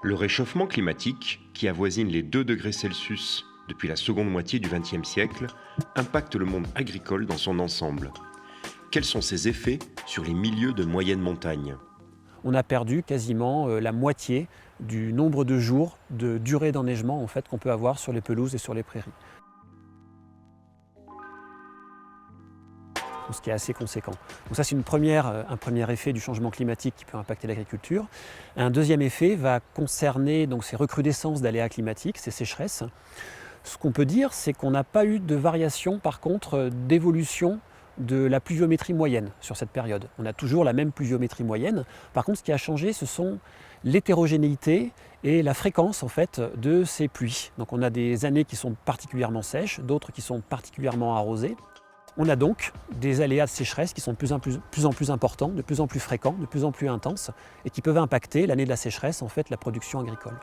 Le réchauffement climatique, qui avoisine les 2 degrés Celsius depuis la seconde moitié du XXe siècle, impacte le monde agricole dans son ensemble. Quels sont ses effets sur les milieux de moyenne montagne ? On a perdu quasiment la moitié du nombre de jours de durée d'enneigement qu'on peut avoir sur les pelouses et sur les prairies. Ce qui est assez conséquent. Donc ça, c'est un premier effet du changement climatique qui peut impacter l'agriculture. Un deuxième effet va concerner donc, ces recrudescences d'aléas climatiques, ces sécheresses. Ce qu'on peut dire, c'est qu'on n'a pas eu de variation, par contre, d'évolution de la pluviométrie moyenne sur cette période. On a toujours la même pluviométrie moyenne. Par contre, ce qui a changé, ce sont l'hétérogénéité et la fréquence de ces pluies. Donc on a des années qui sont particulièrement sèches, d'autres qui sont particulièrement arrosées. On a donc des aléas de sécheresse qui sont de plus en plus importants, de plus en plus fréquents, de plus en plus intenses et qui peuvent impacter l'année de la sécheresse, la production agricole.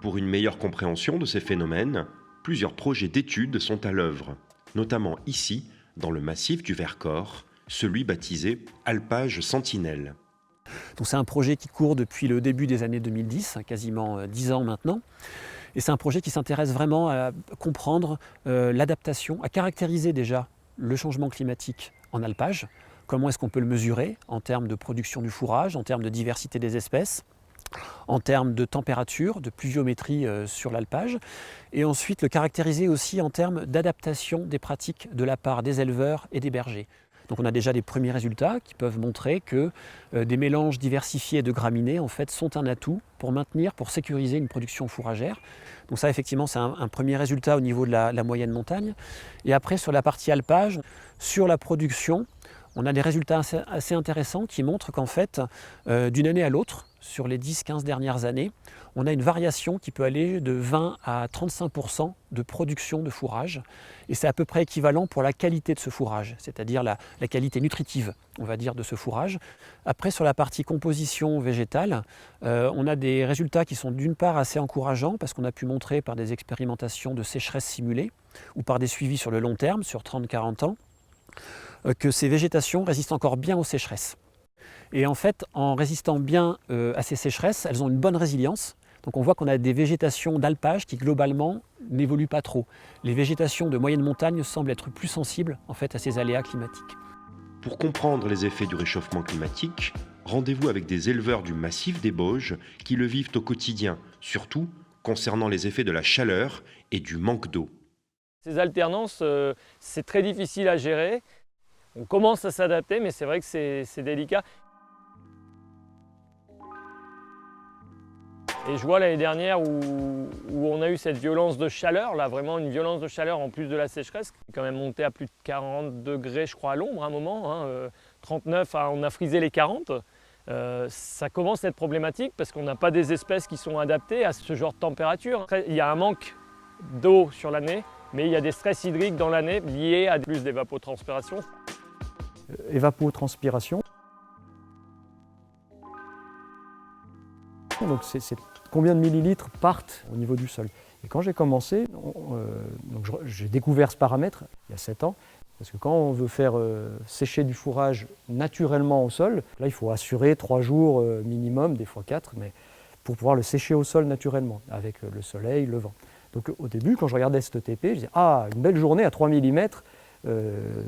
Pour une meilleure compréhension de ces phénomènes, plusieurs projets d'études sont à l'œuvre, notamment ici, dans le massif du Vercors, celui baptisé Alpage Sentinelle. Donc c'est un projet qui court depuis le début des années 2010, quasiment 10 ans maintenant. Et c'est un projet qui s'intéresse vraiment à comprendre l'adaptation, à caractériser déjà le changement climatique en alpage. Comment est-ce qu'on peut le mesurer en termes de production du fourrage, en termes de diversité des espèces, en termes de température, de pluviométrie sur l'alpage, et ensuite le caractériser aussi en termes d'adaptation des pratiques de la part des éleveurs et des bergers. Donc on a déjà des premiers résultats qui peuvent montrer que des mélanges diversifiés de graminées sont un atout pour maintenir, pour sécuriser une production fourragère. Donc ça effectivement c'est un premier résultat au niveau de la moyenne montagne. Et après sur la partie alpage, sur la production, on a des résultats assez intéressants qui montrent qu'en d'une année à l'autre, sur les 10-15 dernières années, on a une variation qui peut aller de 20 à 35% de production de fourrage. Et c'est à peu près équivalent pour la qualité de ce fourrage, c'est-à-dire la qualité nutritive, on va dire, de ce fourrage. Après, sur la partie composition végétale, on a des résultats qui sont d'une part assez encourageants, parce qu'on a pu montrer par des expérimentations de sécheresse simulée, ou par des suivis sur le long terme, sur 30-40 ans, que ces végétations résistent encore bien aux sécheresses. Et en résistant bien à ces sécheresses, elles ont une bonne résilience. Donc on voit qu'on a des végétations d'alpage qui globalement n'évoluent pas trop. Les végétations de moyenne montagne semblent être plus sensibles à ces aléas climatiques. Pour comprendre les effets du réchauffement climatique, rendez-vous avec des éleveurs du massif des Bauges qui le vivent au quotidien, surtout concernant les effets de la chaleur et du manque d'eau. Ces alternances, c'est très difficile à gérer. On commence à s'adapter, mais c'est vrai que c'est délicat. Et je vois l'année dernière où on a eu cette violence de chaleur, là vraiment une violence de chaleur en plus de la sécheresse, qui est quand même montée à plus de 40 degrés je crois à l'ombre à un moment, 39, on a frisé les 40. Ça commence à être problématique parce qu'on n'a pas des espèces qui sont adaptées à ce genre de température. Après, il y a un manque d'eau sur l'année, mais il y a des stress hydriques dans l'année liés à plus d'évapotranspiration. Évapotranspiration. Donc c'est combien de millilitres partent au niveau du sol. Et quand j'ai commencé, j'ai découvert ce paramètre il y a 7 ans, parce que quand on veut faire sécher du fourrage naturellement au sol, là il faut assurer 3 jours minimum, des fois 4, mais pour pouvoir le sécher au sol naturellement, avec le soleil, le vent. Donc au début, quand je regardais cette ETP, je disais « Ah, une belle journée à 3 mm,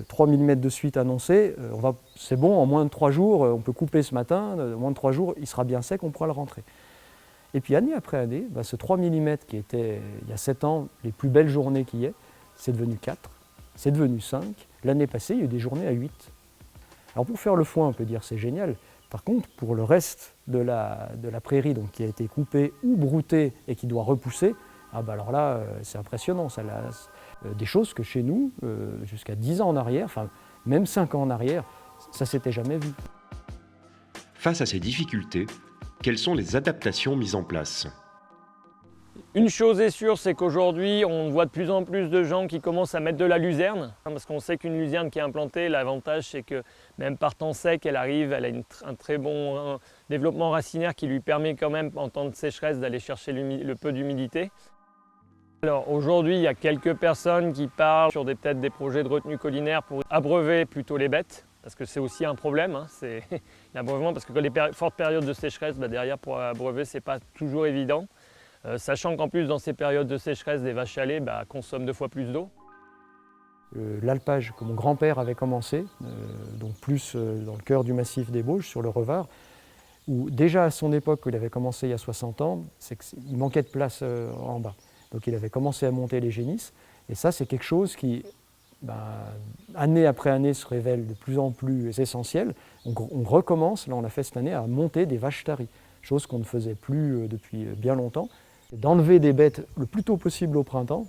3 mm de suite annoncé, c'est bon, en moins de 3 jours, on peut couper ce matin, en moins de 3 jours, il sera bien sec, on pourra le rentrer. » Et puis année après année, ce 3 mm qui était, il y a 7 ans, les plus belles journées qu'il y ait, c'est devenu 4, c'est devenu 5. L'année passée, il y a eu des journées à 8. Alors pour faire le foin, on peut dire c'est génial. Par contre, pour le reste de la prairie donc, qui a été coupée ou broutée et qui doit repousser, alors là, c'est impressionnant. Ça, des choses que chez nous, jusqu'à 10 ans en arrière, enfin même 5 ans en arrière, ça ne s'était jamais vu. Face à ces difficultés, quelles sont les adaptations mises en place ? Une chose est sûre, c'est qu'aujourd'hui, on voit de plus en plus de gens qui commencent à mettre de la luzerne, parce qu'on sait qu'une luzerne qui est implantée, l'avantage c'est que même par temps sec, elle a un très bon développement racinaire qui lui permet quand même, en temps de sécheresse, d'aller chercher le peu d'humidité. Alors aujourd'hui, il y a quelques personnes qui parlent sur peut-être des projets de retenue collinaire pour abreuver plutôt les bêtes, parce que c'est aussi un problème, hein, c'est l'abreuvement, parce que quand les fortes périodes de sécheresse, derrière pour abreuver, c'est pas toujours évident. Sachant qu'en plus, dans ces périodes de sécheresse, des vaches à lait consomment 2 fois plus d'eau. L'alpage que mon grand-père avait commencé, donc plus dans le cœur du massif des Bauges, sur le Revard, où déjà à son époque, il avait commencé il y a 60 ans, c'est qu'il manquait de place en bas. Donc il avait commencé à monter les génisses, et ça c'est quelque chose qui, année après année, se révèle de plus en plus essentiel. On recommence, là on l'a fait cette année, à monter des vaches taries, chose qu'on ne faisait plus depuis bien longtemps. D'enlever des bêtes le plus tôt possible au printemps,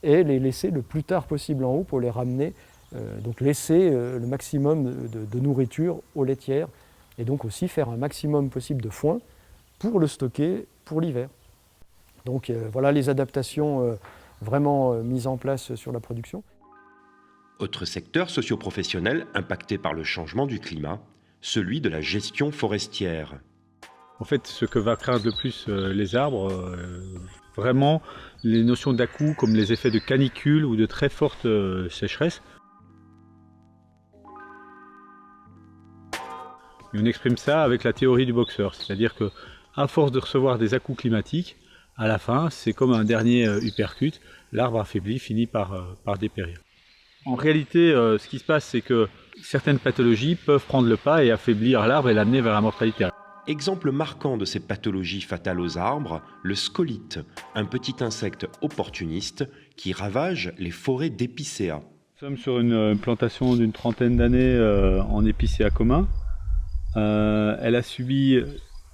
et les laisser le plus tard possible en haut pour les ramener, donc laisser le maximum de nourriture aux laitières, et donc aussi faire un maximum possible de foin pour le stocker pour l'hiver. Donc voilà les adaptations vraiment mises en place sur la production. Autre secteur socio-professionnel impacté par le changement du climat, celui de la gestion forestière. En fait, ce que va craindre le plus les arbres, vraiment les notions d'à-coups comme les effets de canicule ou de très forte sécheresse. Et on exprime ça avec la théorie du boxeur, c'est-à-dire qu'à force de recevoir des à-coups climatiques, à la fin, c'est comme un dernier uppercut, l'arbre affaibli finit par dépérir. En réalité, ce qui se passe, c'est que certaines pathologies peuvent prendre le pas et affaiblir l'arbre et l'amener vers la mortalité. Exemple marquant de ces pathologies fatales aux arbres, le scolite, un petit insecte opportuniste qui ravage les forêts d'épicéas. Nous sommes sur une plantation d'une 30aine d'années en épicéa commun. Elle a subi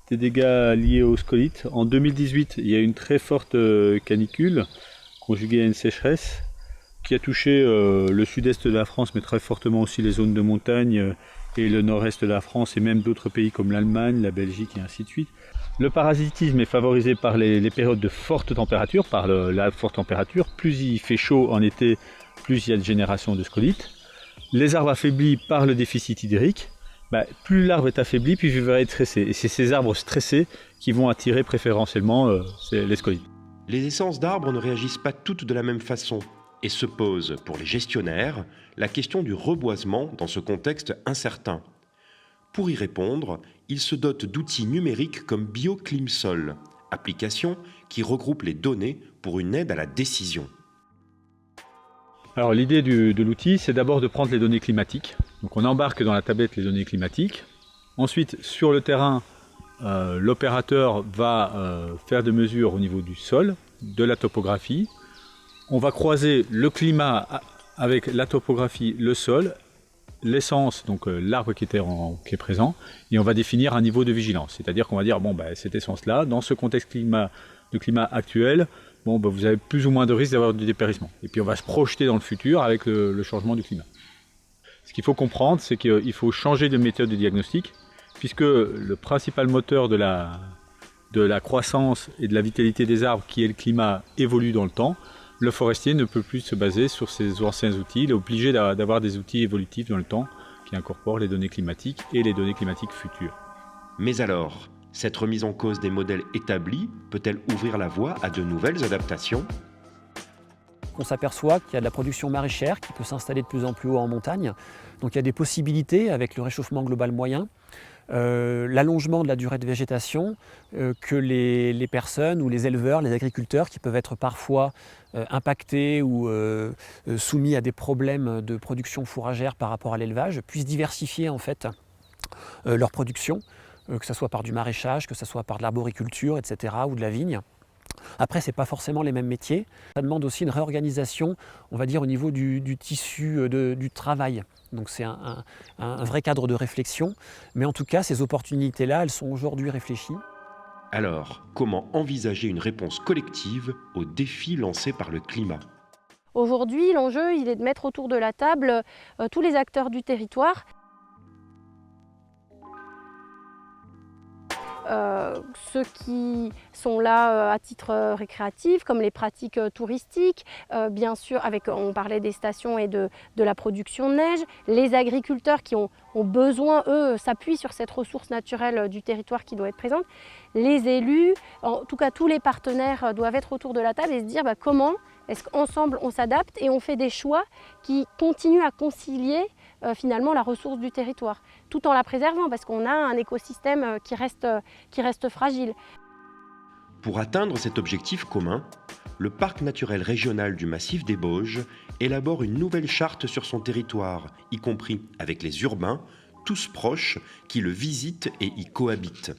des dégâts liés au scolite. En 2018, il y a eu une très forte canicule conjuguée à une sécheresse qui a touché le sud-est de la France, mais très fortement aussi les zones de montagne et le nord-est de la France et même d'autres pays comme l'Allemagne, la Belgique et ainsi de suite. Le parasitisme est favorisé par les périodes de forte température, par la forte température. Plus il fait chaud en été, plus il y a de génération de scolytes. Les arbres affaiblis par le déficit hydrique, plus l'arbre est affaibli, plus il va être stressé. Et c'est ces arbres stressés qui vont attirer préférentiellement les scolytes. Les essences d'arbres ne réagissent pas toutes de la même façon et se pose pour les gestionnaires la question du reboisement dans ce contexte incertain. Pour y répondre, ils se dotent d'outils numériques comme BioClimSol, application qui regroupe les données pour une aide à la décision. Alors l'idée de l'outil, c'est d'abord de prendre les données climatiques. Donc on embarque dans la tablette les données climatiques. Ensuite, sur le terrain, l'opérateur va faire des mesures au niveau du sol, de la topographie. On va croiser le climat avec la topographie, le sol, l'essence, donc l'arbre qui est présent, et on va définir un niveau de vigilance. C'est-à-dire qu'on va dire, cette essence-là, dans ce contexte de climat actuel, vous avez plus ou moins de risque d'avoir du dépérissement. Et puis on va se projeter dans le futur avec le changement du climat. Ce qu'il faut comprendre, c'est qu'il faut changer de méthode de diagnostic, puisque le principal moteur de la croissance et de la vitalité des arbres, qui est le climat, évolue dans le temps. Le forestier ne peut plus se baser sur ses anciens outils, il est obligé d'avoir des outils évolutifs dans le temps qui incorporent les données climatiques et les données climatiques futures. Mais alors, cette remise en cause des modèles établis peut-elle ouvrir la voie à de nouvelles adaptations ? On s'aperçoit qu'il y a de la production maraîchère qui peut s'installer de plus en plus haut en montagne. Donc il y a des possibilités avec le réchauffement global moyen, l'allongement de la durée de végétation, que les personnes ou les éleveurs, les agriculteurs qui peuvent être parfois impactés ou soumis à des problèmes de production fourragère par rapport à l'élevage puissent diversifier en fait leur production, que ce soit par du maraîchage, que ce soit par de l'arboriculture, etc. ou de la vigne. Après, ce n'est pas forcément les mêmes métiers. Ça demande aussi une réorganisation, on va dire, au niveau du tissu du travail. Donc c'est un vrai cadre de réflexion. Mais en tout cas, ces opportunités-là, elles sont aujourd'hui réfléchies. Alors, comment envisager une réponse collective aux défis lancés par le climat ? Aujourd'hui, l'enjeu, il est de mettre autour de la table tous les acteurs du territoire. Ceux qui sont là à titre récréatif, comme les pratiques touristiques, bien sûr, on parlait des stations et de la production de neige, les agriculteurs qui ont besoin, eux, s'appuient sur cette ressource naturelle du territoire qui doit être présente, les élus, en tout cas tous les partenaires doivent être autour de la table et se dire comment est-ce qu'ensemble on s'adapte et on fait des choix qui continuent à concilier finalement la ressource du territoire, tout en la préservant parce qu'on a un écosystème qui reste fragile. Pour atteindre cet objectif commun, le Parc naturel régional du Massif des Bauges élabore une nouvelle charte sur son territoire, y compris avec les urbains, tous proches, qui le visitent et y cohabitent.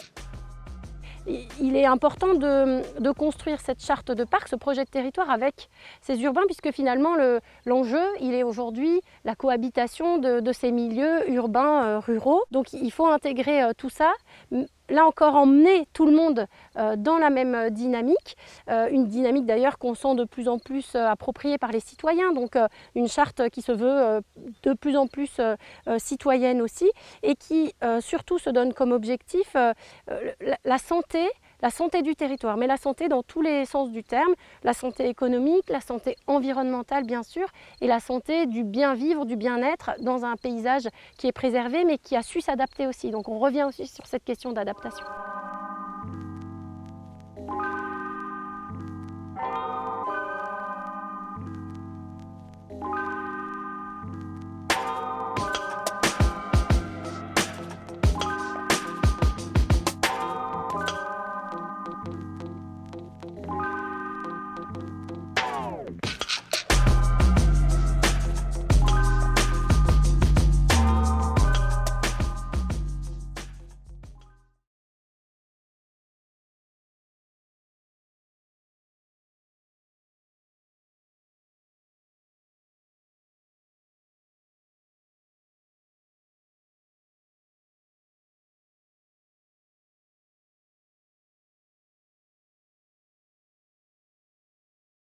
Il est important de construire cette charte de parc, ce projet de territoire avec ces urbains, puisque finalement l'enjeu, il est aujourd'hui la cohabitation de ces milieux urbains, ruraux. Donc il faut intégrer tout ça. Là encore, emmener tout le monde dans la même dynamique, une dynamique d'ailleurs qu'on sent de plus en plus appropriée par les citoyens, donc une charte qui se veut de plus en plus citoyenne aussi, et qui surtout se donne comme objectif la santé du territoire, mais la santé dans tous les sens du terme, la santé économique, la santé environnementale bien sûr, et la santé du bien vivre, du bien-être dans un paysage qui est préservé mais qui a su s'adapter aussi. Donc on revient aussi sur cette question d'adaptation.